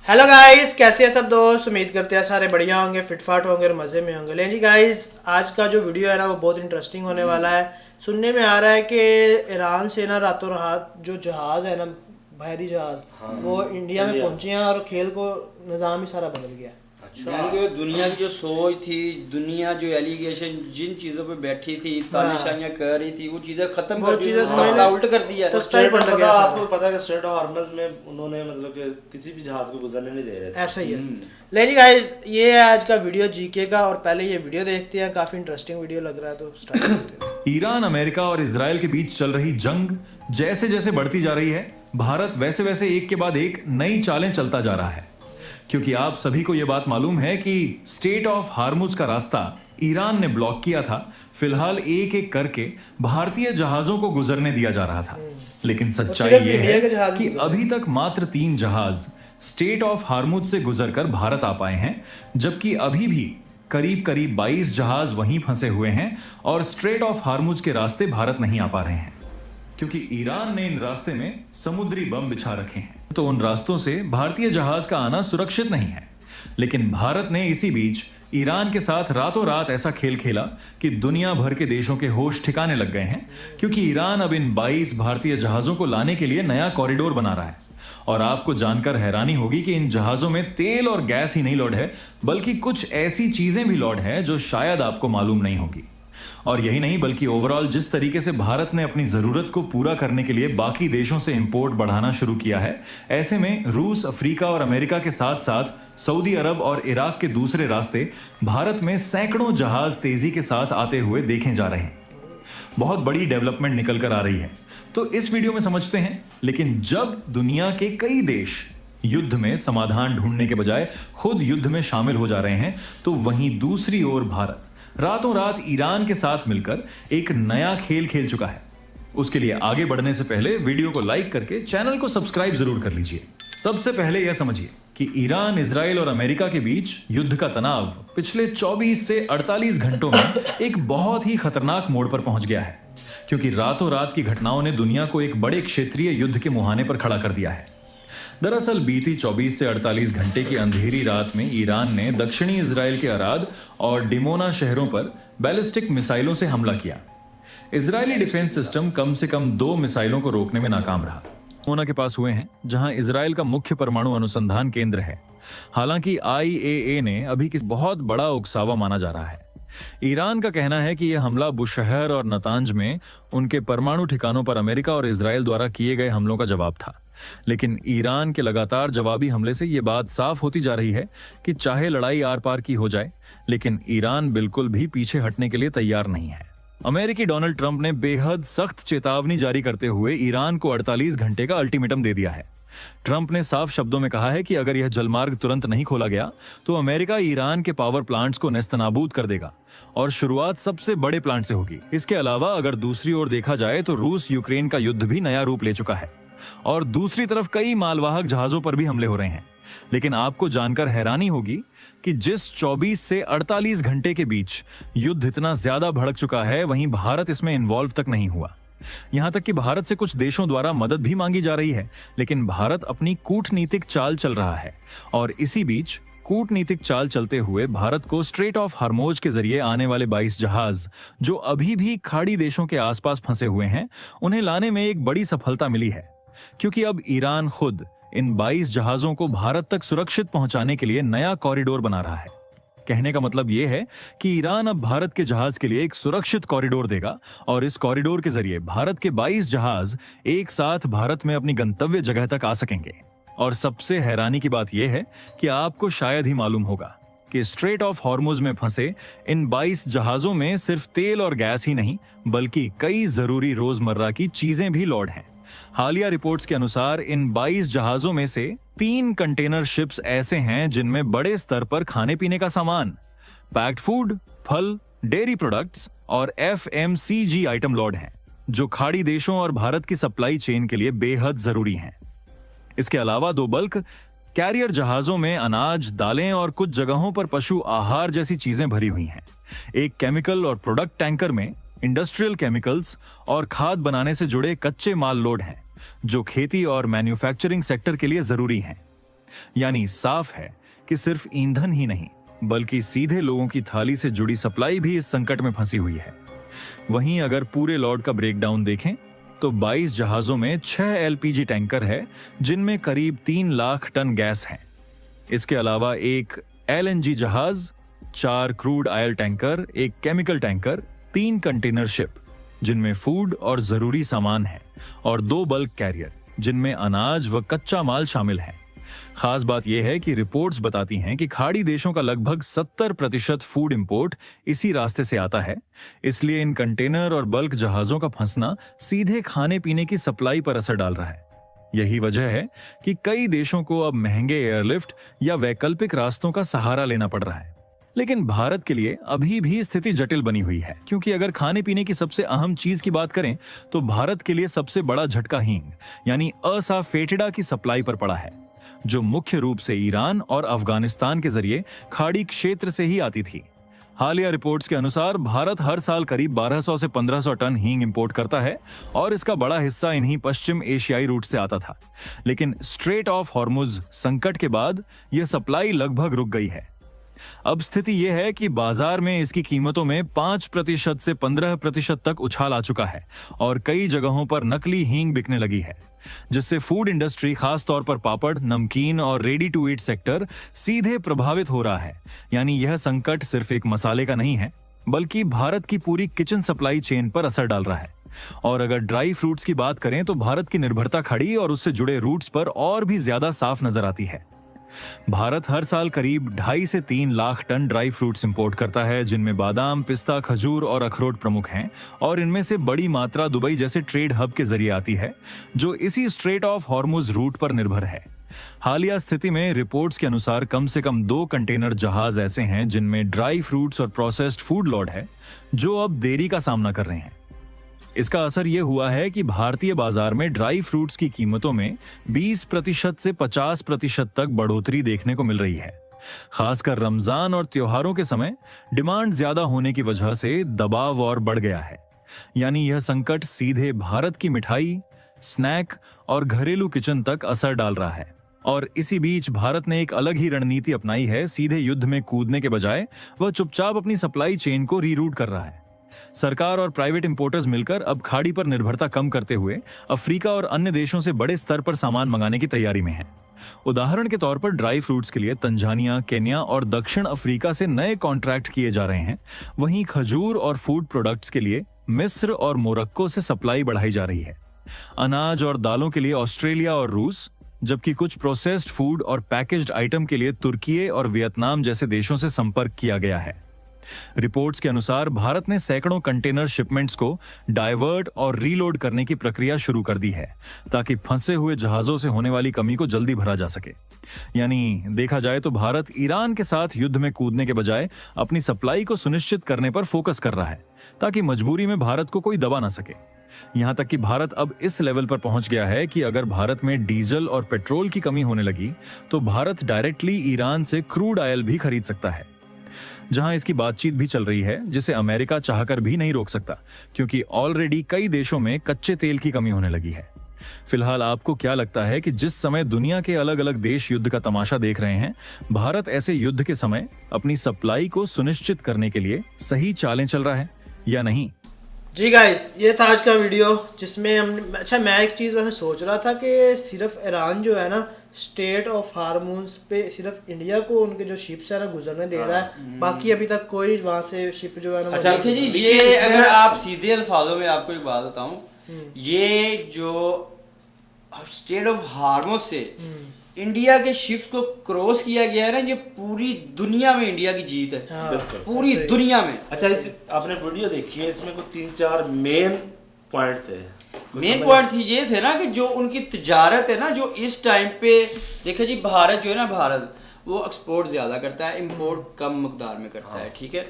Hello guys, कैसे हैं सब दोस्त। उम्मीद करते हैं सारे बढ़िया होंगे, फिटफाट होंगे और मज़े में होंगे। लेकिन जी गाइस, आज का जो वीडियो है ना वो बहुत इंटरेस्टिंग होने वाला है। सुनने में आ रहा है कि ईरान से ना रातों रात जो जहाज़ है ना, बहरी जहाज़, वो इंडिया में पहुंचे हैं और खेल को निज़ाम ही सारा बदल गया। यानी कि दुनिया की जो सोच थी, दुनिया जो एलिगेशन जिन चीज़ों पे बैठी थी, तानाशाहियां कर रही थी, वो चीज़ें खत्म वो कर दी, चीज़ें तख्ता उल्ट कर दिया। तो स्टाइल पलट गया सारा। आपको पता है कि स्ट्रेट ऑफ हार्मज में उन्होंने मतलब कि किसी भी जहाज को गुजरने नहीं दे रहे थे। ऐसा ही है। लेकिन गाइस, ये है आज का वीडियो जीके का, और पहले ये वीडियो देखते हैं। काफ़ी इंटरेस्टिंग वीडियो लग रहा है, तो स्टार्ट करते हैं। ईरान, अमेरिका और इजराइल के बीच चल रही जंग जैसे जैसे बढ़ती जा रही है, भारत वैसे वैसे एक के बाद एक नई चालें चलता जा रहा है। क्योंकि आप सभी को यह बात मालूम है कि स्टेट ऑफ हार्मुज का रास्ता ईरान ने ब्लॉक किया था। फिलहाल एक एक करके भारतीय जहाजों को गुजरने दिया जा रहा था, लेकिन सच्चाई सिर्फ यह इंडिया के है जहाज कि गुजर अभी तक मात्र 3 जहाज स्टेट ऑफ हार्मुज से गुजरकर भारत आ पाए हैं, जबकि अभी भी करीब करीब 22 जहाज वहीं फंसे हुए हैं और स्ट्रेट ऑफ हार्मुज के रास्ते भारत नहीं आ पा रहे हैं, क्योंकि ईरान ने इन रास्ते में समुद्री बम बिछा रखे हैं। तो उन रास्तों से भारतीय जहाज का आना सुरक्षित नहीं है। लेकिन भारत ने इसी बीच ईरान के साथ रातों रात ऐसा खेल खेला कि दुनिया भर के देशों के होश ठिकाने लग गए हैं, क्योंकि ईरान अब इन 22 भारतीय जहाजों को लाने के लिए नया कॉरिडोर बना रहा है। और आपको जानकर हैरानी होगी कि इन जहाजों में तेल और गैस ही नहीं लोड है, बल्कि कुछ ऐसी चीजें भी लोड है जो शायद आपको मालूम नहीं होगी। और यही नहीं, बल्कि ओवरऑल जिस तरीके से भारत ने अपनी जरूरत को पूरा करने के लिए बाकी देशों से इंपोर्ट बढ़ाना शुरू किया है, ऐसे में रूस, अफ्रीका और अमेरिका के साथ साथ सऊदी अरब और इराक के दूसरे रास्ते भारत में सैकड़ों जहाज तेजी के साथ आते हुए देखे जा रहे हैं। बहुत बड़ी डेवलपमेंट निकल कर आ रही है, तो इस वीडियो में समझते हैं। लेकिन जब दुनिया के कई देश युद्ध में समाधान ढूंढने के बजाय खुद युद्ध में शामिल हो जा रहे हैं, तो वहीं दूसरी ओर भारत रातों रात ईरान के साथ मिलकर एक नया खेल खेल चुका है। उसके लिए आगे बढ़ने से पहले वीडियो को लाइक करके चैनल को सब्सक्राइब जरूर कर लीजिए। सबसे पहले यह समझिए कि ईरान, इजराइल और अमेरिका के बीच युद्ध का तनाव पिछले 24 से 48 घंटों में एक बहुत ही खतरनाक मोड़ पर पहुंच गया है, क्योंकि रातों रात की घटनाओं ने दुनिया को एक बड़े क्षेत्रीय युद्ध के मुहाने पर खड़ा कर दिया है। दरअसल बीती 24 से 48 घंटे की अंधेरी रात में ईरान ने दक्षिणी इजराइल के अराद और डिमोना शहरों पर बैलिस्टिक मिसाइलों से हमला किया। इजरायली डिफेंस सिस्टम कम से कम 2 मिसाइलों को रोकने में नाकाम रहा। डिमोना के पास हुए हैं, जहां इजराइल का मुख्य परमाणु अनुसंधान केंद्र है। हालांकि IAEA ने अभी किसी बहुत बड़ा उकसावा माना जा रहा है। ईरान का कहना है कि यह हमला बुशहर और नतांज में उनके परमाणु ठिकानों पर अमेरिका और इजराइल द्वारा किए गए हमलों का जवाब था। लेकिन ईरान के लगातार जवाबी हमले से यह बात साफ होती जा रही है कि चाहे लड़ाई आर पार की हो जाए, लेकिन ईरान बिल्कुल भी पीछे हटने के लिए तैयार नहीं है। अमेरिकी डोनाल्ड ट्रंप ने बेहद सख्त चेतावनी जारी करते हुए ईरान को 48 घंटे का अल्टीमेटम दे दिया है। ट्रंप ने साफ शब्दों में कहा है कि अगर यह जलमार्ग तुरंत नहीं खोला गया तो अमेरिका ईरान के पावर प्लांट्स को नेस्तनाबूद कर देगा, और शुरुआत सबसे बड़े प्लांट से होगी। इसके अलावा अगर दूसरी ओर देखा जाए तो रूस यूक्रेन का युद्ध भी नया रूप ले चुका है, और दूसरी तरफ कई मालवाहक जहाजों पर भी हमले हो रहे हैं। लेकिन आपको जानकर हैरानी होगी कि जिस 24 से 48 घंटे के बीच युद्ध इतना ज्यादा भड़क चुका है, वहीं भारत इसमें इन्वॉल्व तक नहीं हुआ। यहां तक कि भारत से कुछ देशों द्वारा मदद भी मांगी जा रही है, लेकिन भारत अपनी कूटनीतिक चाल चल रहा है। और इसी बीच कूटनीतिक चाल चलते हुए भारत को स्ट्रेट ऑफ हार्मुज के जरिए आने वाले 22 जहाज, जो अभी भी खाड़ी देशों के आसपास फंसे हुए हैं, उन्हें लाने में एक बड़ी सफलता मिली है। क्योंकि अब ईरान खुद इन 22 जहाजों को भारत तक सुरक्षित पहुंचाने के लिए नया कॉरिडोर बना रहा है। कहने का मतलब यह है कि ईरान अब भारत के जहाज के लिए एक सुरक्षित कॉरिडोर देगा, और इस कॉरिडोर के जरिए भारत के 22 जहाज एक साथ भारत में अपनी गंतव्य जगह तक आ सकेंगे। और सबसे हैरानी की बात यह है कि आपको शायद ही मालूम होगा कि स्ट्रेट ऑफ हार्मुज में फंसे इन 22 जहाजों में सिर्फ तेल और गैस ही नहीं, बल्कि कई जरूरी रोजमर्रा की चीजें भी लोड हैं। हालिया रिपोर्ट्स के अनुसार इन 22 जहाजों में से 3 कंटेनर शिप्स ऐसे हैं जिनमें बड़े स्तर पर खाने पीने का सामान, पैक्ड फूड, फल, डेयरी प्रोडक्ट्स और FMCG आइटम लोड हैं, जो खाड़ी देशों और भारत की सप्लाई चेन के लिए बेहद जरूरी हैं। इसके अलावा 2 बल्क कैरियर जहाजों में अनाज, दालें और कुछ जगहों पर पशु आहार जैसी चीजें भरी हुई हैं। एक केमिकल और प्रोडक्ट टैंकर में इंडस्ट्रियल केमिकल्स और खाद बनाने से जुड़े कच्चे माल लोड हैं, जो खेती और मैन्युफैक्चरिंग सेक्टर के लिए जरूरी हैं। यानी साफ है कि सिर्फ ईंधन ही नहीं बल्कि सीधे लोगों की थाली से जुड़ी सप्लाई भी इस संकट में फंसी हुई है। वहीं अगर पूरे लॉट का ब्रेकडाउन देखें तो 22 जहाजों में 6 एलपीजी टैंकर है जिनमें करीब 3 लाख टन गैस है। इसके अलावा एक एलएनजी जहाज, 4 क्रूड ऑयल टैंकर, एक केमिकल टैंकर, 3 कंटेनर शिप जिनमें फूड और जरूरी सामान है और 2 बल्क कैरियर जिनमें अनाज व कच्चा माल शामिल है। खास बात यह है कि रिपोर्ट्स बताती हैं कि खाड़ी देशों का लगभग 70% फूड इंपोर्ट इसी रास्ते से आता है। इसलिए इन कंटेनर और बल्क जहाजों का फंसना सीधे खाने पीने की सप्लाई पर असर डाल रहा है। यही वजह है कि कई देशों को अब महंगे एयरलिफ्ट या वैकल्पिक रास्तों का सहारा लेना पड़ रहा है। लेकिन भारत के लिए अभी भी स्थिति जटिल बनी हुई है, क्योंकि अगर खाने पीने की सबसे अहम चीज की बात करें तो भारत के लिए सबसे बड़ा झटका हींग यानी असाफेटिडा की सप्लाई पर पड़ा है, जो मुख्य रूप से ईरान और अफगानिस्तान के जरिए खाड़ी क्षेत्र से ही आती थी। हालिया रिपोर्ट्स के अनुसार भारत हर साल करीब 1200 से 1500 टन हींग इंपोर्ट करता है और इसका बड़ा हिस्सा इन्हीं पश्चिम एशियाई रूट से आता था। लेकिन स्ट्रेट ऑफ हॉर्मुज संकट के बाद यह सप्लाई लगभग रुक गई है। अब स्थिति यह है कि बाजार में इसकी कीमतों में 5% से 15% तक उछाल आ चुका है और कई जगहों पर नकली हींग बिकने लगी है, जिससे फूड इंडस्ट्री, खास तौर पर पापड़, नमकीन और रेडी टू ईट सेक्टर सीधे प्रभावित हो रहा है। यानी यह संकट सिर्फ एक मसाले का नहीं है बल्कि भारत की पूरी किचन सप्लाई चेन पर असर डाल रहा है। और अगर ड्राई फ्रूट्स की बात करें तो भारत की निर्भरता खड़ी और उससे जुड़े रूट्स पर और भी ज्यादा साफ नजर आती है। भारत हर साल करीब 2.5 से 3 lakh ton dry fruits import करता है, जिनमें बादाम, पिस्ता, खजूर और अखरोट प्रमुख हैं और इनमें से बड़ी मात्रा दुबई जैसे ट्रेड हब के जरिए आती है, जो इसी स्ट्रेट ऑफ हॉर्मुज रूट पर निर्भर है। हालिया स्थिति में रिपोर्ट्स के अनुसार कम से कम 2 कंटेनर जहाज ऐसे हैं जिनमें ड्राई फ्रूट्स और प्रोसेस्ड फूड लोड है, जो अब देरी का सामना कर रहे हैं। इसका असर यह हुआ है कि भारतीय बाजार में ड्राई फ्रूट्स की कीमतों में 20% से 50% तक बढ़ोतरी देखने को मिल रही है। खासकर रमजान और त्योहारों के समय डिमांड ज्यादा होने की वजह से दबाव और बढ़ गया है। यानी यह संकट सीधे भारत की मिठाई, स्नैक और घरेलू किचन तक असर डाल रहा है। और इसी बीच भारत ने एक अलग ही रणनीति अपनाई है। सीधे युद्ध में कूदने के बजाय वह चुपचाप अपनी सप्लाई चेन को रीरूट कर रहा है। सरकार और प्राइवेट इंपोर्टर्स मिलकर अब खाड़ी पर निर्भरता कम करते हुए अफ्रीका और अन्य देशों से बड़े स्तर पर सामान मंगाने की तैयारी में हैं। उदाहरण के तौर पर ड्राई फ्रूट्स के लिए तंजानिया, केन्या और दक्षिण अफ्रीका से नए कॉन्ट्रैक्ट किए जा रहे हैं। वहीं खजूर और फूड प्रोडक्ट्स के लिए मिस्र और मोरक्को से सप्लाई बढ़ाई जा रही है। अनाज और दालों के लिए ऑस्ट्रेलिया और रूस, जबकि कुछ प्रोसेस्ड फूड और पैकेज्ड आइटम के लिए तुर्की और वियतनाम जैसे देशों से संपर्क किया गया है। रिपोर्ट्स के अनुसार भारत ने सैकड़ों कंटेनर शिपमेंट्स को डाइवर्ट और रीलोड करने की प्रक्रिया शुरू कर दी है, ताकि फंसे हुए जहाजों से होने वाली कमी को जल्दी भरा जा सके। यानी देखा जाए तो भारत ईरान के साथ युद्ध में कूदने के बजाय अपनी सप्लाई को सुनिश्चित करने पर फोकस कर रहा है, ताकि मजबूरी में भारत को कोई दबा ना सके। यहां तक कि भारत अब इस लेवल पर पहुंच गया है कि अगर भारत में डीजल और पेट्रोल की कमी होने लगी तो भारत डायरेक्टली ईरान से क्रूड ऑयल भी खरीद सकता है, जहां इसकी बातचीत भी चल रही है, जिसे अमेरिका चाहकर भी नहीं रोक सकता, क्योंकि ऑलरेडी कई देशों में कच्चे तेल की कमी होने लगी है। फिलहाल आपको क्या लगता है कि जिस समय दुनिया के अलग अलग देश युद्ध का तमाशा देख रहे हैं, भारत ऐसे युद्ध के समय अपनी सप्लाई को सुनिश्चित करने के लिए सही चालें चल रहा है या नहीं? जी गाइस, ये था आज का वीडियो, जिसमें हम मैं एक चीज़ वैसे सोच रहा था कि सिर्फ ईरान जो है ना स्टेट ऑफ हार्मूज पे सिर्फ इंडिया को उनके जो शिप्स है ना गुजरने दे रहा है, बाकी अभी तक कोई वहाँ से शिप जो है ना। अच्छा देखिए जी, ये अगर आप सीधे अल्फाजों में आपको एक बात बताऊं, ये जो स्टेट ऑफ हार्मूज से इंडिया के शिप्स को क्रॉस किया गया है ना, ये पूरी दुनिया में इंडिया की जीत है। हाँ, पूरी दुनिया में। अच्छा, इस आपने वीडियो देखी है, इसमें कुछ 3-4 मेन पॉइंट थे। मेन पॉइंट ये थे ना कि जो उनकी तिजारत है ना, जो इस टाइम पे देखिए जी, भारत जो है ना, भारत वो एक्सपोर्ट ज्यादा करता है, इंपोर्ट कम मिकदार में करता है। ठीक है,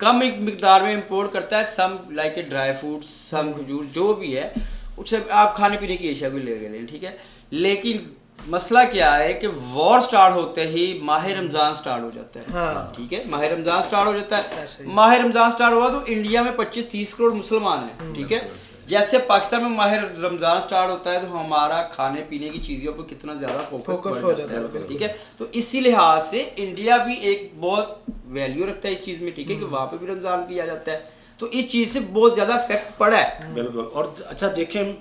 कम मिकदार में इंपोर्ट करता है, some like a dry fruit, some खजूर, जो भी है उससे आप खाने पीने की एशिया को ले गए। ठीक है, लेकिन मसला क्या है कि वॉर स्टार्ट होते ही माह रमजान स्टार्ट हो जाता है। हाँ। ठीक है, माह रमजान स्टार्ट हो जाता है। माह रमजान स्टार्ट हुआ तो इंडिया में 25-30 करोड़ मुसलमान हैं। ठीक है, जैसे पाकिस्तान में माह रमजान स्टार्ट होता है तो हमारा खाने पीने की चीज़ों पर कितना ज़्यादा फोकस हो जाता है, ठीक है। तो इसी लिहाज से इंडिया भी एक बहुत वैल्यू रखता है इस चीज़ में, ठीक है, कि वहाँ पे भी रमजान किया जाता है, तो इस चीज़ से बहुत ज़्यादा इफेक्ट पड़ा है। बिल्कुल। और अच्छा देखें,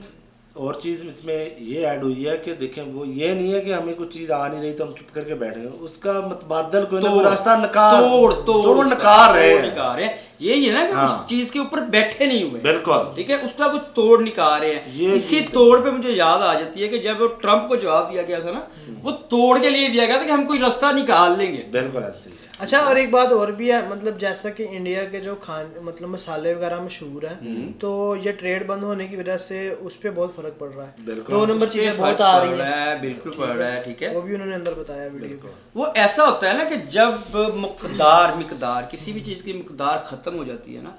और चीज़ इसमें ये ऐड हुई है कि देखें वो ये नहीं है कि हमें कुछ चीज़ आ नहीं रही तो हम चुप करके बैठे हैं, उसका मतबादल कोई ना कोई रास्ता तोड़ निकाल रहे हैं। यही है ना कि उस चीज के ऊपर बैठे नहीं हुए, बिल्कुल, ठीक है, उसका कुछ तोड़ निकाल रहे हैं। इसी तोड़ पे मुझे याद आ जाती है कि जब वो ट्रम्प को जवाब दिया गया था ना, वो तोड़ के लिए दिया गया था कि हम कोई रास्ता निकाल लेंगे। बिल्कुल ऐसे ही है। अच्छा, और एक बात और भी है, मतलब जैसा कि इंडिया के जो मतलब मसाले वगैरह मशहूर हैं, तो ये ट्रेड बंद होने की वजह से उस पर बहुत फर्क पड़ रहा है। 2 नंबर चीजें बहुत आ रही हैं, बिल्कुल पड़ रहा है, ठीक है, वो भी उन्होंने अंदर बताया वीडियो को। वो ऐसा होता है ना कि जब मिकदार किसी भी चीज की मिकदार खत्म हो जाती है ना,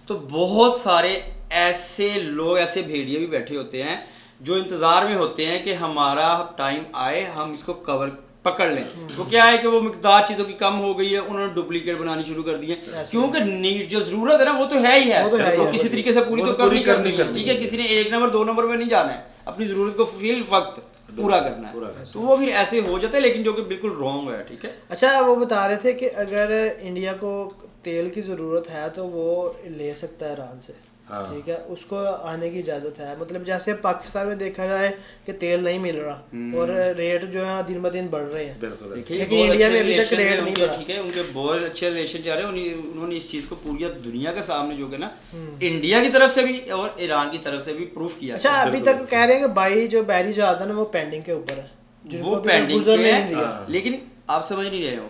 तो बहुत सारे ऐसे लोग, ऐसे भेड़िए भी बैठे होते हैं जो इंतजार में होते हैं कि हमारा टाइम आए, हम इसको पकड़ लें। तो क्या है कि वो मिकदार चीजों की कम हो गई है, उन्होंने डुप्लीकेट बनानी शुरू कर दी है, क्योंकि नीड जो जरूरत है ना वो तो है ही है, वो किसी तरीके से पूरी तो करनी, ठीक है। किसी ने 1 नंबर 2 नंबर में नहीं जाना है, अपनी जरूरत को फिल वक्त पूरा करना है, तो वो फिर ऐसे हो जाता है, लेकिन जो कि बिल्कुल रॉन्ग है, ठीक है। अच्छा, वो बता रहे थे कि अगर इंडिया को तेल की जरूरत है तो वो ले सकता है ईरान से, ठीक है, उसको आने की इजाजत है। मतलब जैसे पाकिस्तान में देखा जाए कि तेल नहीं मिल रहा और रेट जो है दिन ब दिन बढ़ रहे हैं, लेकिन इंडिया में अभी तक रेट नहीं बढ़ा, ठीक है, उनके बहुत अच्छे रिलेशन जा रहे हैं। उन्होंने इस चीज को पूरी दुनिया के सामने जो है ना, इंडिया की तरफ से भी और ईरान की तरफ से भी प्रूफ किया। अच्छा, अभी तक कह रहे हैं कि भाई जो बहरी जहाज है ना वो पेंडिंग के ऊपर है, वो पेंडिंग है, लेकिन आप समझ नहीं रहे हो,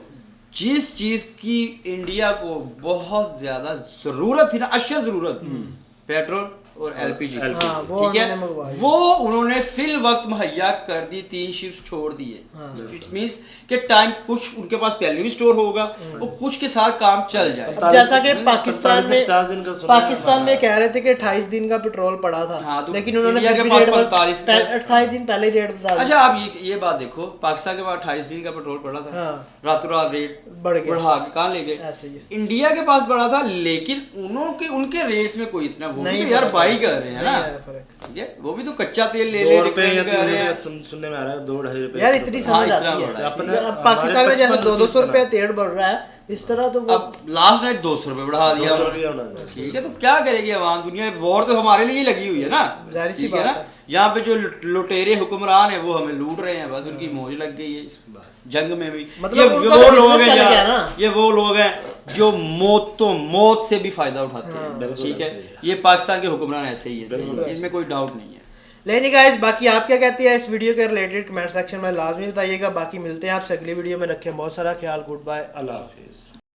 जिस चीज की इंडिया को बहुत ज्यादा जरूरत थी ना, अशर जरूरत, पेट्रोल और एलपीजी, ठीक है, वो उन्होंने फिल वक्त मुहैया कर दी, 3 शिप्स छोड़ दिए। इट मींस कि टाइम कुछ उनके पास पहले भी स्टोर होगा, वो कुछ के साथ काम चल जाए। जैसा कि पाकिस्तान में कह रहे थे कि 28 दिन का पेट्रोल पड़ा था, लेकिन उन्होंने 28 दिन पहले रेट बता दिया। अच्छा, आप ये बात देखो, पाकिस्तान के पास 28 दिन का पेट्रोल पड़ा था, रातों रात रेट बढ़ा के कहाँ ले गए। इंडिया के पास बढ़ा था, लेकिन उनके रेट्स में कोई इतना वो नहीं, यार भाई कर रहे हैं ना, ठीक है, वो भी तो कच्चा तेल ले रहे हैं, सुनने में आ रहा है 2-2.5 रुपए यार, इतनी समझ आती है। अब पाकिस्तान में जैसे 200 रुपए तेल बढ़ रहा है, इस तरह तो अब लास्ट नाइट 200 रुपए बढ़ा दिया, ठीक है, तो क्या करेगी आवाम, दुनिया वॉर तो हमारे लिए लगी हुई है ना, जाहिर सी बात है ना। यहाँ पे जो लुटेरे हुक्मरान है वो हमें लूट रहे हैं, बस उनकी मौज लग गई है इस जंग में भी। मतलब ये वो लोग हैं जो मौत से भी फायदा उठाते हैं, ठीक है, ये पाकिस्तान के हुक्मरान ऐसे ही है, इसमें कोई डाउट नहीं है। लेकिन गाइस, बाकी आप क्या कहते हैं इस वीडियो के रिलेटेड कमेंट सेक्शन में लाजमी बताइएगा। बाकी मिलते हैं आपसे अगली वीडियो में, रखें बहुत सारा ख्याल, गुड बाय, अल्लाह हाफिज।